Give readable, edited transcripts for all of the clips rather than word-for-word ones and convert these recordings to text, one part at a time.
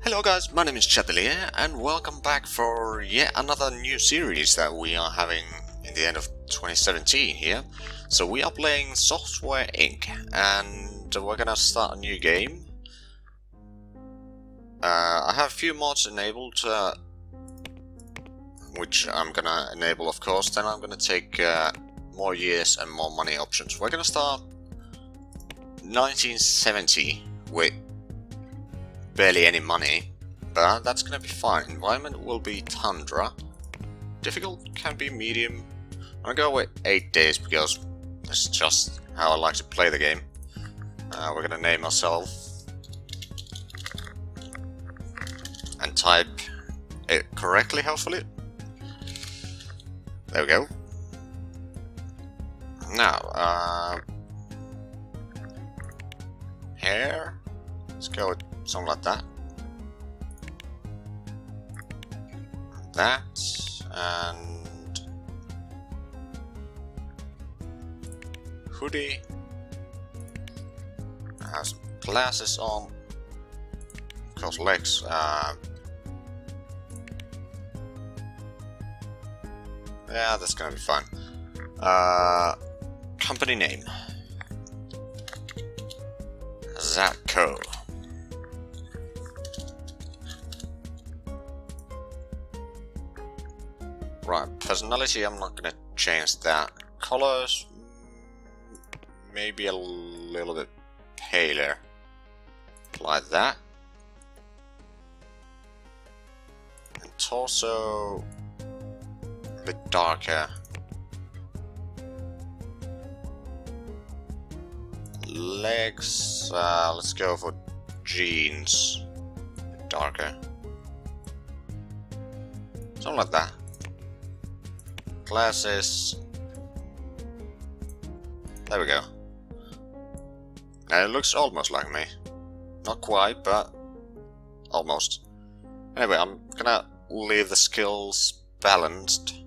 Hello guys, my name is Zhatelier and welcome back for yet another new series that we are having in the end of 2017 here. So we are playing Software Inc. and we're gonna start a new game. I have a few mods enabled, which I'm gonna enable of course, then I'm gonna take more years and more money options. We're gonna start 1970 with barely any money, but that's gonna be fine. Environment will be Tundra. Difficult can be medium. I'm gonna go with 8 days because that's just how I like to play the game. We're gonna name ourselves and type it correctly, hopefully. There we go. Now, hair. Let's go with something like that. That and hoodie. I have some glasses on. Of course, legs. Yeah, that's gonna be fun. Company name. Zhat Co. Right, personality, I'm not gonna change that. Colors, maybe a little bit paler, like that. And torso, a bit darker. Legs, let's go for jeans, a bit darker. Something like that. Glasses. There we go. Now it looks almost like me. Not quite, but almost. Anyway, I'm gonna leave the skills balanced.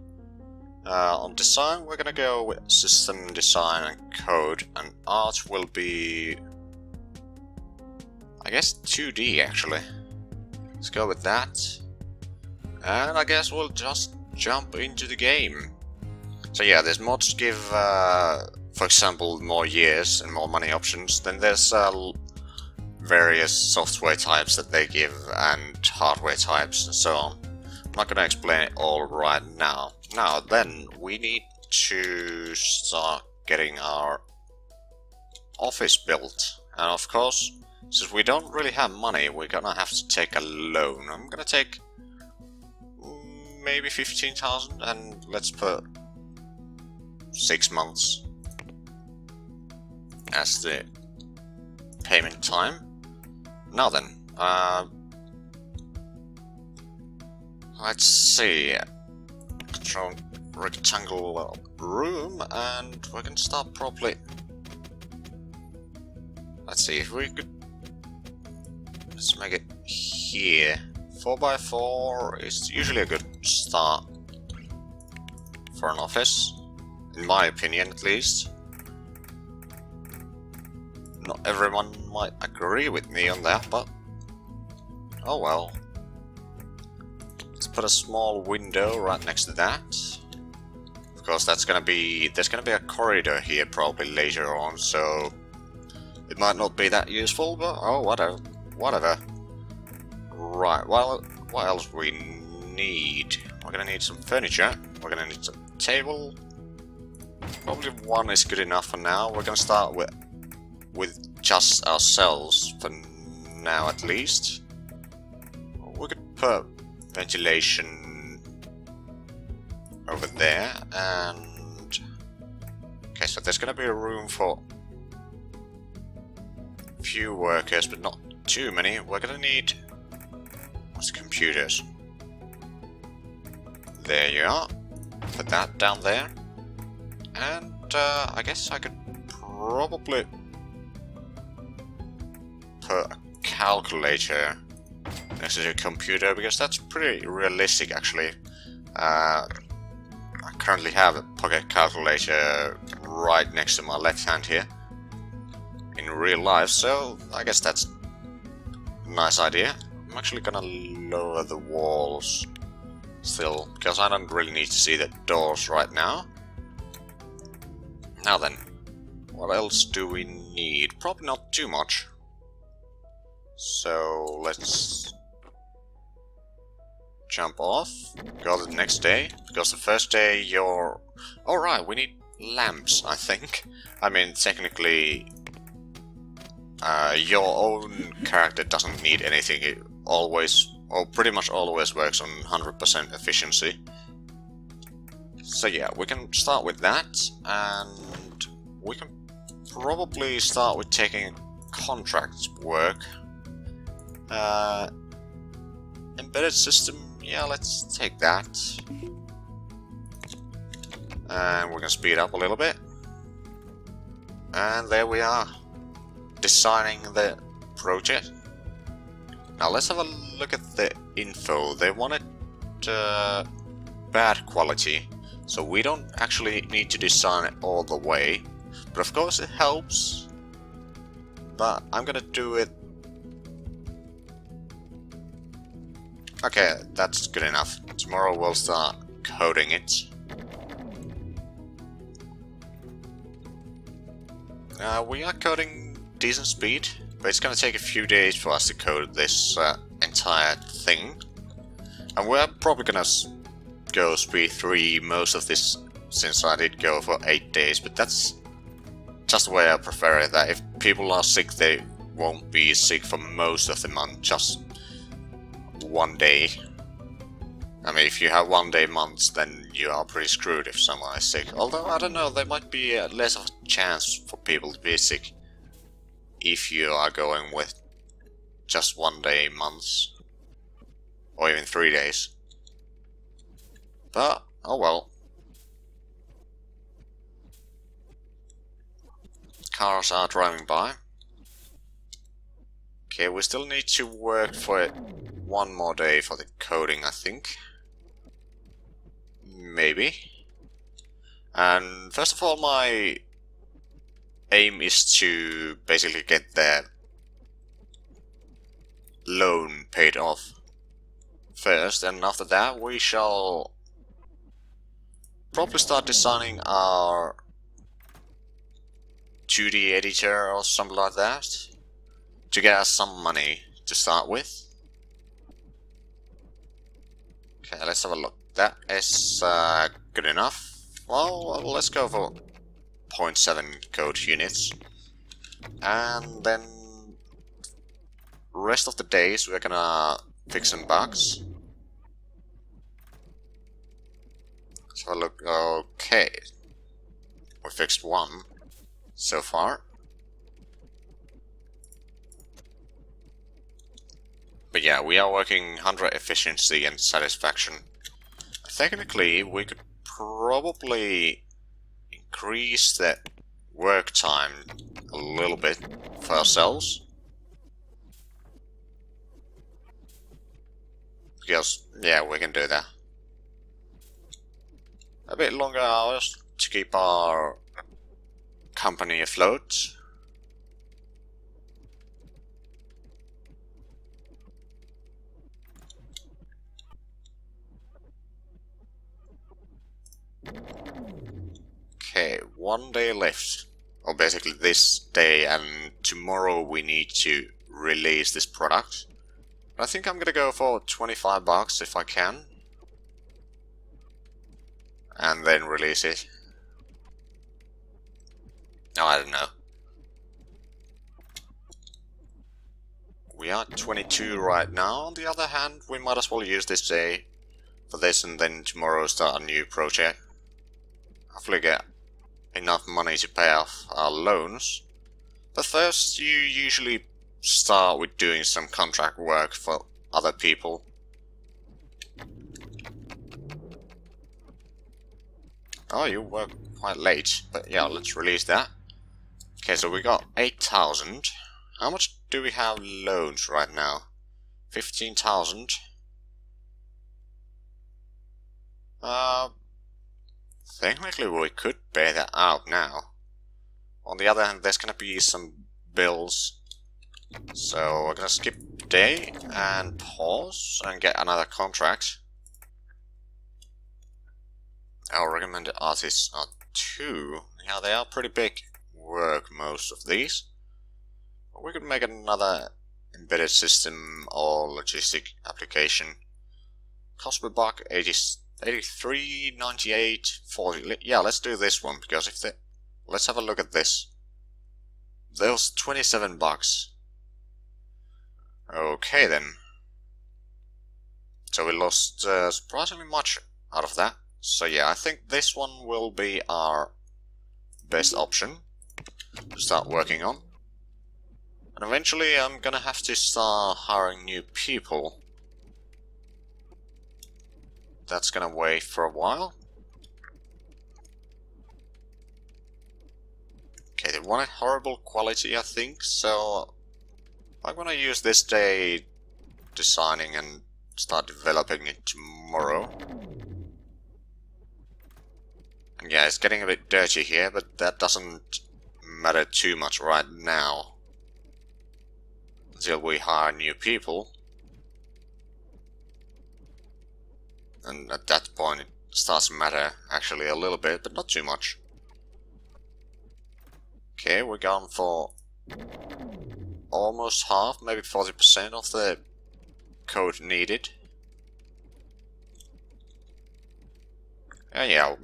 On design, we're gonna go with system design and code, and art will be, I guess, 2D actually. Let's go with that. And I guess we'll just jump into the game. So yeah, there's mods give, for example, more years and more money options. Then there's various software types that they give and hardware types and so on. I'm not gonna explain it all right now. Now then, we need to start getting our office built. And of course, since we don't really have money, we're gonna have to take a loan. I'm gonna take maybe 15,000 and let's put 6 months as the payment time. Now then, let's see, control rectangle room, and we can start properly. Let's see if we could, let's make it here. 4x4 is usually a good start for an office, in my opinion at least. Not everyone might agree with me on that, but oh well. Let's put a small window right next to that. Of course, there's gonna be a corridor here probably later on, so it might not be that useful, but oh whatever. Right, well, what else we need? We're gonna need some furniture. We're gonna need some table. Probably one is good enough for now. We're gonna start with just ourselves for now at least. We could put ventilation over there, and okay, so there's gonna be a room for a few workers, but not too many. We're gonna need computers. There you are. Put that down there. And I guess I could probably put a calculator next to the computer because that's pretty realistic actually. I currently have a pocket calculator right next to my left hand here in real life, so I guess that's a nice idea. I'm actually gonna lower the walls still, because I don't really need to see the doors right now. Now then, what else do we need? Probably not too much. So let's jump off, go the next day, because the first day you're... Alright, we need lamps, I think. I mean, technically, your own character doesn't need anything. It always, or pretty much always works on 100% efficiency. So yeah, we can start with that, and we can probably start with taking contract work. Embedded system, yeah, let's take that. And we're gonna speed up a little bit. And there we are, designing the project. Now let's have a look at the info. They wanted bad quality, so we don't actually need to design it all the way. But of course it helps. But I'm gonna do it. Okay, that's good enough. Tomorrow we'll start coding it. We are coding decent speed, but it's gonna take a few days for us to code this entire thing. And we're probably gonna go speed 3 most of this, since I did go for 8 days, but that's just the way I prefer it, that if people are sick, they won't be sick for most of the month, just 1 day. I mean, if you have 1 day months, then you are pretty screwed if someone is sick. Although, I don't know, there might be less of a chance for people to be sick if you are going with just 1 day months. Or even 3 days. But, oh well. Cars are driving by. Okay, we still need to work for it 1 more day for the coding, I think. Maybe. And first of all, my aim is to basically get the loan paid off first, and after that we shall probably start designing our 2D editor or something like that to get us some money to start with. Okay, let's have a look. That is good enough. Well, let's go for 0.7 code units. And then rest of the days we're gonna fix some bugs. Let's have a look. Okay. We fixed 1 so far. But yeah, we are working 100 efficiency and satisfaction. Technically, we could probably increase the work time a little bit for ourselves. Because, yeah, we can do that. A bit longer hours to keep our company afloat. Okay, 1 day left. Or basically this day, and tomorrow we need to release this product. I think I'm gonna go for 25 bucks if I can. And then release it. No, I don't know. We are 22 right now. On the other hand, we might as well use this day for this, and then tomorrow start a new project. Hopefully get enough money to pay off our loans. But first, you usually start with doing some contract work for other people. Oh, you work quite late, but yeah, let's release that. Okay, so we got 8,000. How much do we have loans right now? 15,000. Technically we could pay that out now. On the other hand, there's gonna be some bills, so we're gonna skip day and pause and get another contract. Our recommended artists are 2. Yeah, they are pretty big work, most of these. But we could make another embedded system or logistic application. Cost per buck 83, 98, 40. Yeah, let's do this one, because if let's have a look at this. Those 27 bucks. Okay then. So we lost surprisingly much out of that. So yeah, I think this one will be our best option to start working on. And eventually I'm gonna have to start hiring new people. That's gonna wait for a while. Okay, they wanted horrible quality, I think, so I'm gonna use this day designing and start developing it tomorrow. And yeah, it's getting a bit dirty here, but that doesn't matter too much right now. Until we hire new people. And at that point it starts to matter actually a little bit, but not too much. Okay, we're gone for almost half, maybe 40% of the code needed. And yeah,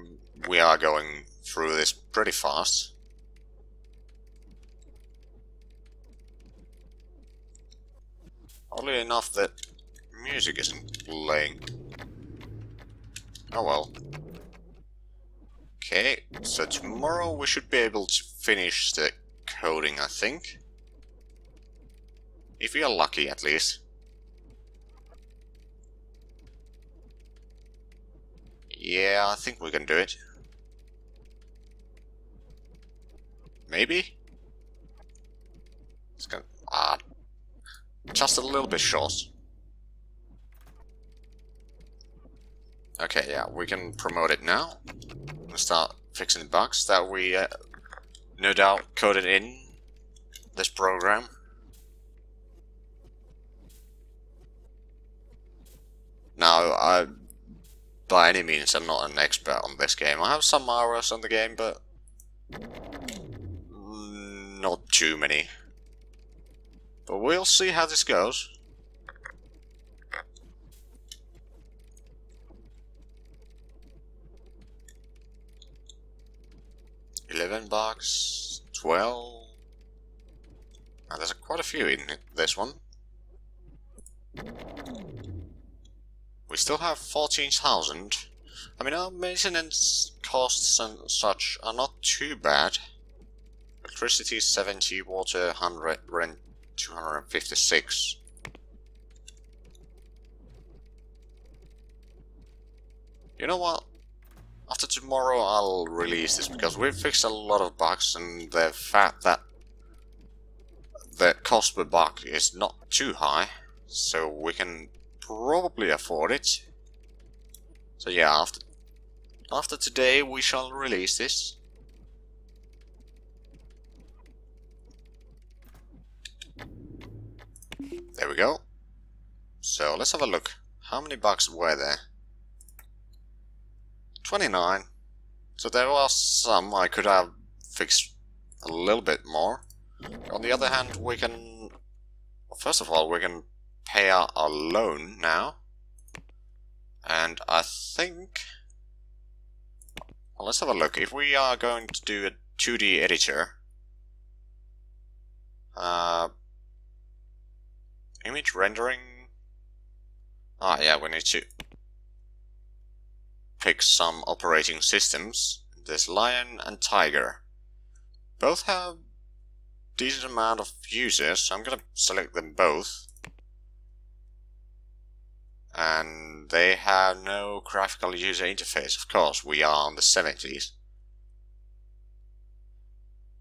we are going through this pretty fast. Oddly enough, that music isn't playing. Oh well. Okay, so tomorrow we should be able to finish the coding, I think. If we are lucky, at least. Yeah, I think we can do it. Maybe? It's gonna... just a little bit short. Okay, yeah, we can promote it now. We'll start fixing the bugs that we no doubt coded in this program. Now, by any means, I'm not an expert on this game. I have some hours on the game, but not too many. But we'll see how this goes. $11, 12. Now, there's quite a few in this one. We still have 14,000. I mean, our maintenance costs and such are not too bad. Electricity 70, water 100, rent 256. You know what? After tomorrow I'll release this, because we've fixed a lot of bugs, and the fact that the cost per bug is not too high, so we can probably afford it. So yeah, after today we shall release this. There we go. So let's have a look. How many bugs were there? 29. So there are some I could have fixed a little bit more. On the other hand, we can... Well, first of all, we can pay our loan now. And I think... Well, let's have a look. If we are going to do a 2D editor... image rendering... Ah, yeah, we need to pick some operating systems. There's Lion and Tiger. Both have decent amount of users, so I'm gonna select them both. And they have no graphical user interface, of course, we are on the 70s.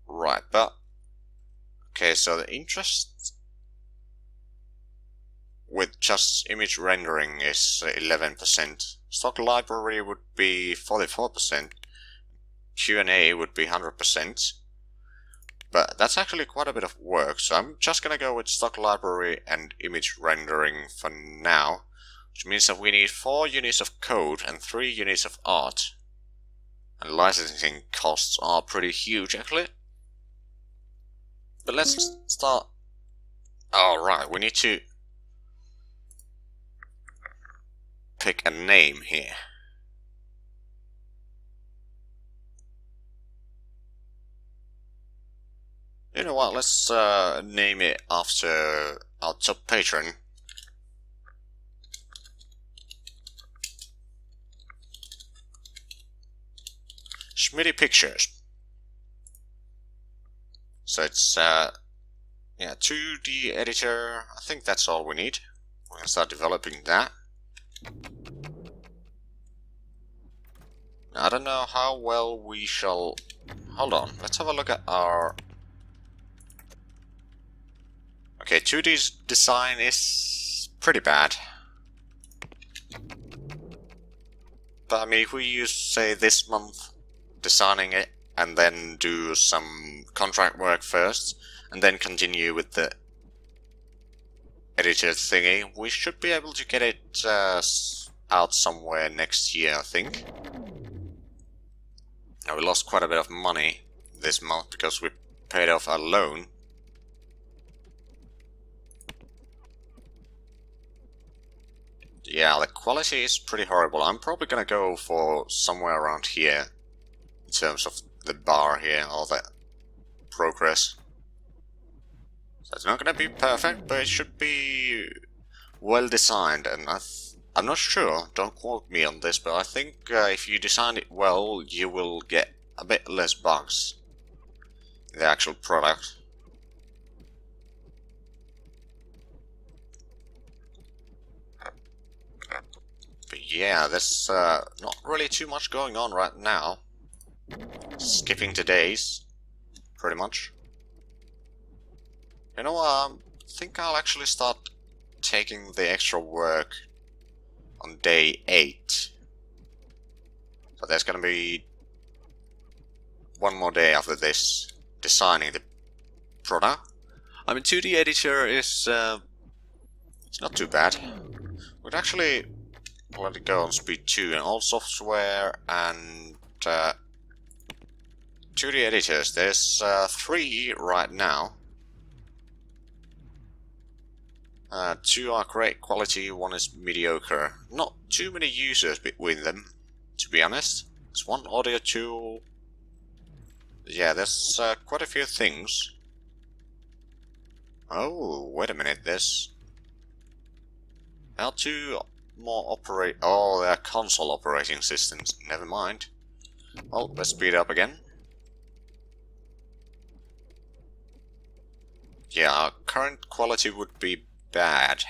Right, but... Okay, so the interest with just image rendering is 11%. Stock library would be 44%. Q&A would be 100%. But that's actually quite a bit of work, so I'm just gonna go with stock library and image rendering for now. Which means that we need 4 units of code and 3 units of art. And licensing costs are pretty huge actually. But let's start. Alright, we need to pick a name here. You know what, let's name it after our top patron. Schmitty Pictures. So it's yeah, 2D editor. I think that's all we need. We're gonna start developing that. I don't know how well we shall. Hold on, let's have a look at our. Okay, 2D's design is pretty bad. But I mean, if we use, say, this month designing it, and then do some contract work first, and then continue with the editor thingy, we should be able to get it out somewhere next year, I think. Now, we lost quite a bit of money this month because we paid off our loan. Yeah, the quality is pretty horrible. I'm probably gonna go for somewhere around here in terms of the bar here, or the progress. So it's not gonna be perfect, but it should be well designed, and I'm not sure, don't quote me on this, but I think if you design it well, you will get a bit less bugs in the actual product. But yeah, there's not really too much going on right now. Skipping to days, pretty much. You know, I think I'll actually start taking the extra work on day 8. So there's gonna be one more day after this designing the product. I mean, 2D editor is it's not too bad. We'd actually let it go on speed 2 and all software and 2D editors. There's 3 right now. 2 are great quality, 1 is mediocre. Not too many users between them, to be honest. There's 1 audio tool. Yeah, there's quite a few things. Oh, wait a minute, there's L2 more operate. Oh, they're console operating systems. Never mind. Well, let's speed up again. Yeah, our current quality would be bad.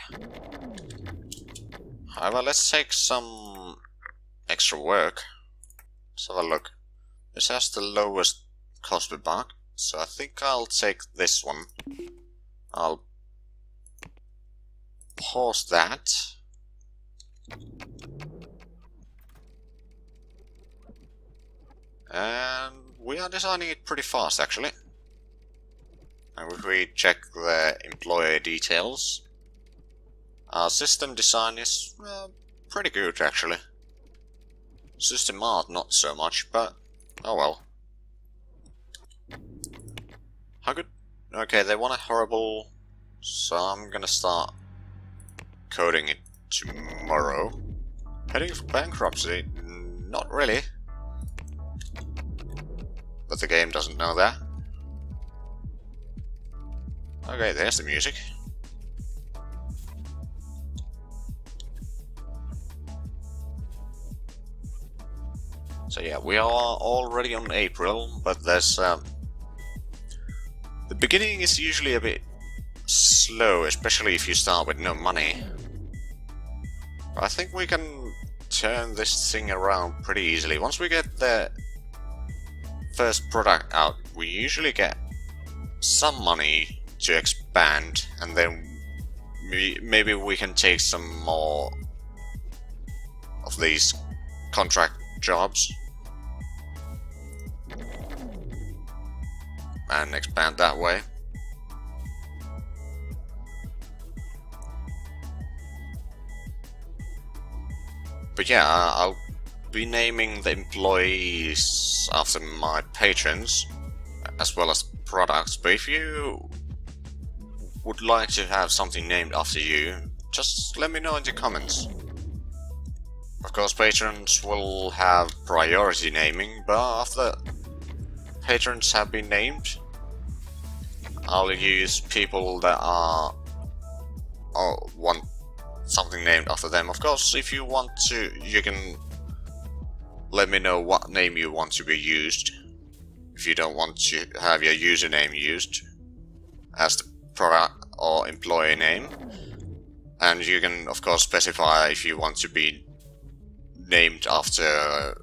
However, let's take some extra work. Let's have a look. This has the lowest cost per buck, so I think I'll take this one. I'll pause that. And we are designing it pretty fast, actually. And if we check the employer details, our system design is pretty good, actually. System art, not so much, but oh well. How good? Okay, they want a horrible, so I'm gonna start coding it tomorrow. Heading for bankruptcy? Not really. But the game doesn't know that. Okay, there's the music. So yeah, we are already on April, but there's the beginning is usually a bit slow, especially if you start with no money. But I think we can turn this thing around pretty easily. Once we get the first product out, we usually get some money to expand, and then maybe we can take some more of these contract jobs. and expand that way. But yeah, I'll be naming the employees after my patrons, as well as products. But if you would like to have something named after you, just let me know in the comments. Of course, patrons will have priority naming, but after patrons have been named, I'll use people that are want something named after them. Of course, if you want to, you can let me know what name you want to be used. If you don't want to have your username used as the product or employee name, and you can of course specify if you want to be named after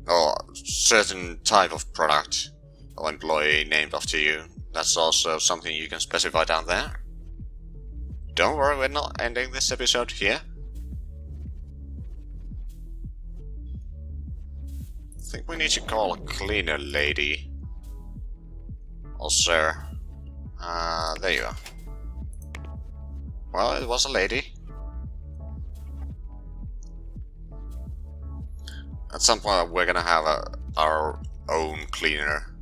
or certain type of product or employee named after you. That's also something you can specify down there. Don't worry, we're not ending this episode here. I think we need to call a cleaner lady. Or sir. There you are. Well, it was a lady. At some point we're gonna have our own cleaner.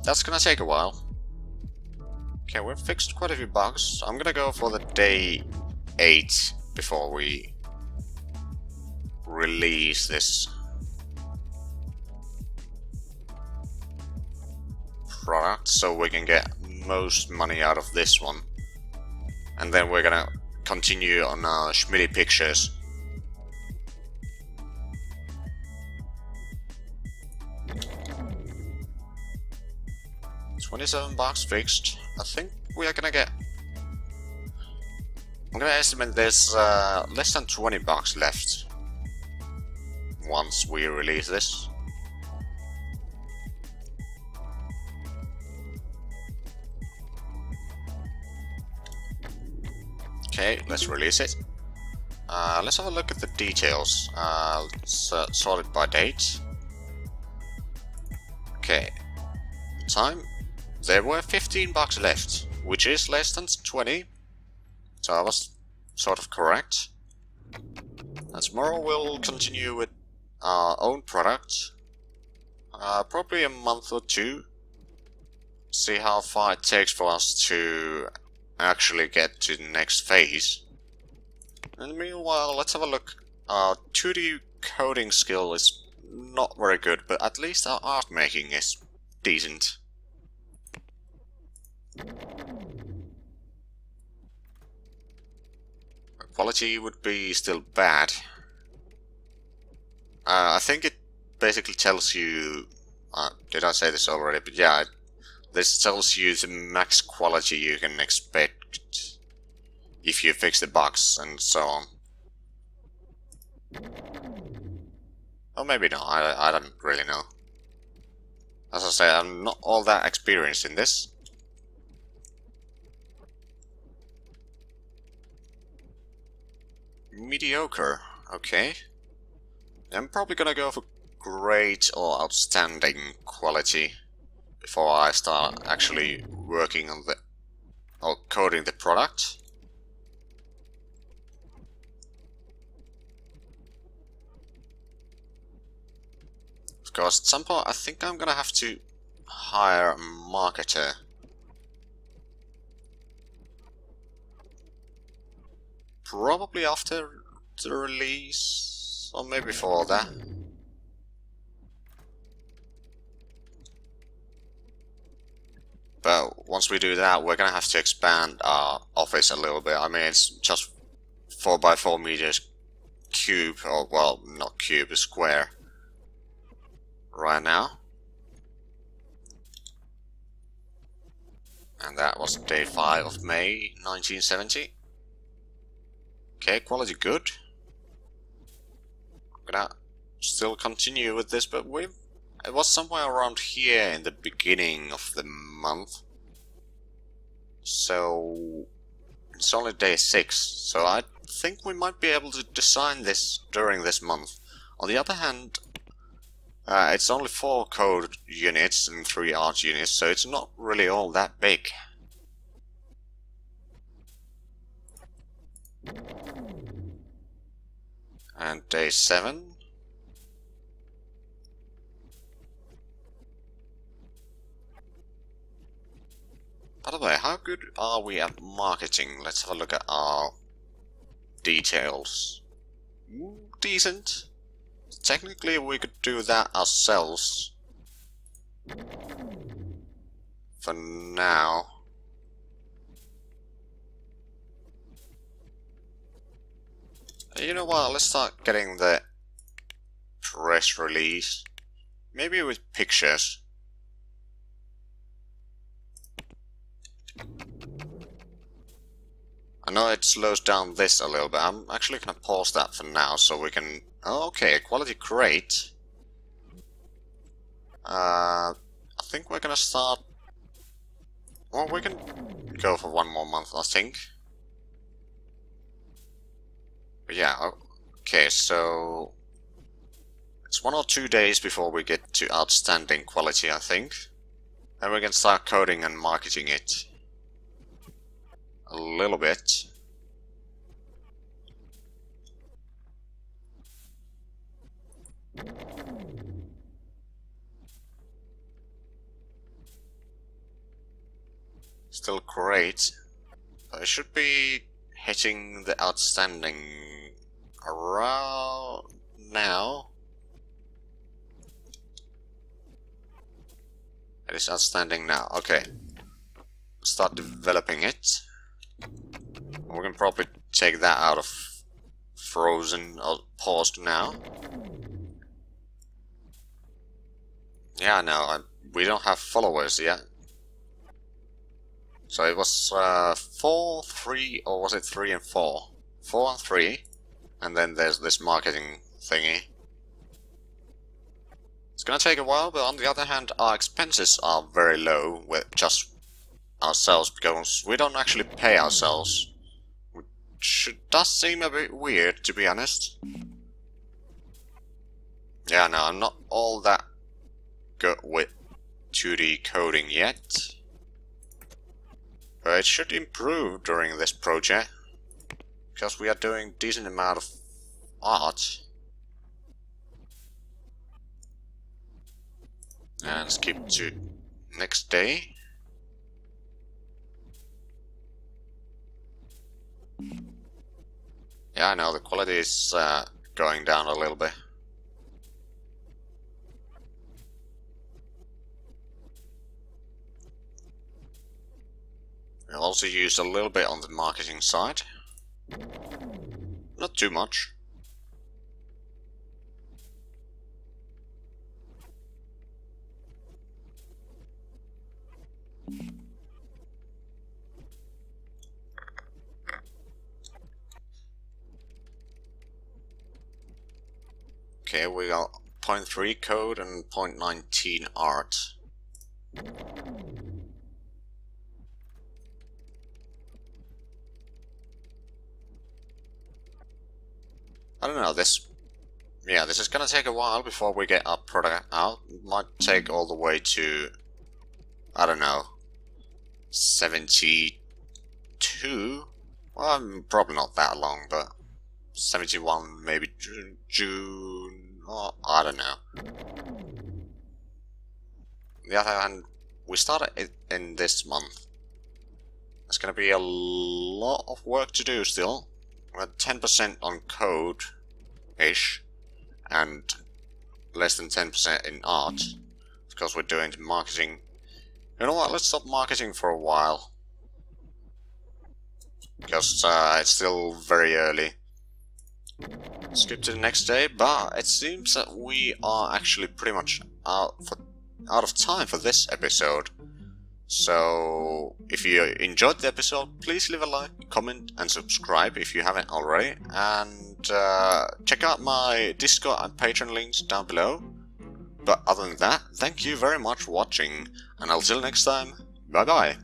That's gonna take a while. Okay, we've fixed quite a few bugs. I'm gonna go for the day 8 before we release this product, so we can get most money out of this one. And then we're gonna continue on our Schmitty pictures. $27 fixed. I think we are gonna get... I'm gonna estimate there's less than $20 left once we release this. Okay, let's release it. Let's have a look at the details. Let's sort it by date. Okay, time. There were $15 left, which is less than 20, so I was sort of correct. And tomorrow we'll continue with our own product, probably a month or two, see how far it takes for us to actually get to the next phase. And meanwhile, let's have a look. Our 2D coding skill is not very good, but at least our art making is decent. Quality would be still bad. I think it basically tells you... did I say this already? But yeah, this tells you the max quality you can expect if you fix the bugs and so on. Or maybe not, I don't really know. As I say, I'm not all that experienced in this. Mediocre, okay. I'm probably gonna go for great or outstanding quality before I start actually working on the or coding the product. Of course, at some point I think I'm gonna have to hire a marketer. Probably after the release, or maybe before that. But once we do that, we're gonna have to expand our office a little bit. I mean, it's just 4x4 meters cube, or well, not cube, a square right now. And that was day 5 of May 1970. Okay, quality good. I'm gonna still continue with this, but it was somewhere around here in the beginning of the month. So it's only day 6, so I think we might be able to design this during this month. On the other hand, It's only 4 code units and 3 art units, so it's not really all that big. And day 7. By the way, how good are we at marketing? Let's have a look at our details. Decent. Technically, we could do that ourselves. For now. You know what, let's start getting the press release. Maybe with pictures. I know it slows down this a little bit. I'm actually gonna pause that for now so we can... Oh, okay, quality great. I think we're gonna start... Well, we can go for 1 more month, I think. But yeah, okay, so... It's 1 or 2 days before we get to outstanding quality, I think. Then we can start coding and marketing it. A little bit. Still great. But it should be hitting the outstanding around now. It is outstanding now. Okay. Start developing it. We can probably take that out of frozen or paused now. Yeah, no, we don't have followers yet. So it was 4, 3, or was it 3 and 4? 4 and 3, and then there's this marketing thingy. It's gonna take a while, but on the other hand, our expenses are very low with just ourselves, because we don't actually pay ourselves. Which does seem a bit weird, to be honest. Yeah, no, I'm not all that good with 2D coding yet. But it should improve during this project, because we are doing a decent amount of art. And skip to next day. Yeah, I know the quality is going down a little bit. We also used a little bit on the marketing side. Not too much. Okay, we got 0.3 code and 0.19 art. I don't know, this is gonna take a while before we get our product out. It might take all the way to, I don't know, 72? Well, probably not that long, but 71, maybe June, or I don't know. On the other hand, we started it in this month. There's gonna be a lot of work to do still. We're at 10% on code-ish, and less than 10% in art, because we're doing the marketing. You know what, let's stop marketing for a while. Because it's still very early. Skip to the next day, but it seems that we are actually pretty much out of time for this episode. So, if you enjoyed the episode, please leave a like, comment, and subscribe if you haven't already. And check out my Discord and Patreon links down below. But other than that, thank you very much for watching, and until next time, bye bye.